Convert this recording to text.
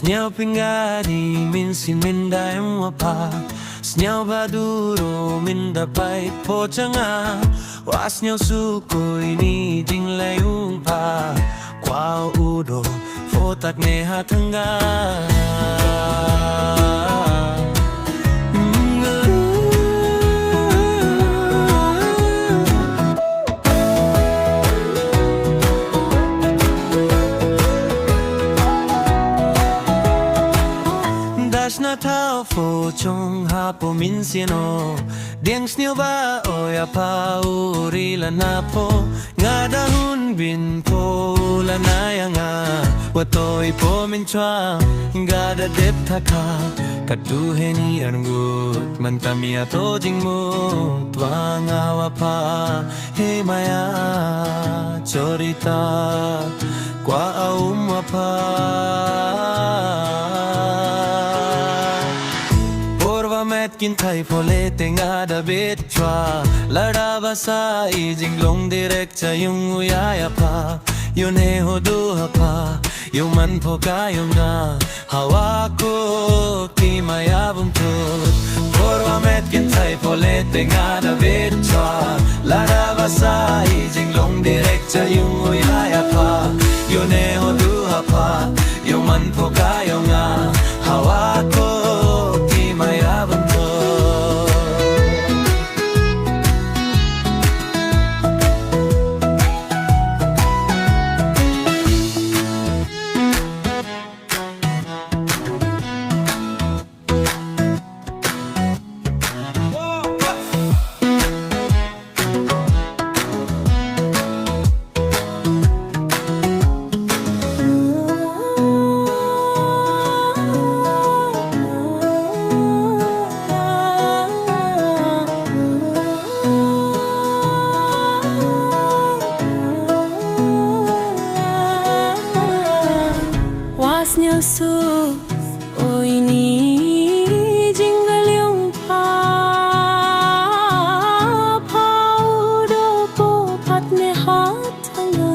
Sniał pingadi min sin min da emwapa Sniał baduro min da pai po changa Wa sniał sukoy ni jing layung pa Qua udo fo tak ne hatanga Na thao phô trong ha po min siano Dieng sniu ba oya pa uri la na po Nga da hun bin po la na ya nga Wa toi po min chua Nga da dep tha ka Ka tu he ni an gut Man tamia to jing mu Twa nga wa pa He maya chorita Kwa aum wa pa Kin thai phole tenga da bet chwa lada basa I jing long direct cha yung uya ya pa yun he ho du ha pa yung man pho ka yung na hawa ko ki maya bum tut porwa met kin thai phole tenga da bet chwa lada basa I jing long direct cha yung uya ya pa yun he ho du ha pa yung man pho ka yung na hawa ko ki maya bum Sniau su oi ni jingle yung pa pau do po pat ne hat nga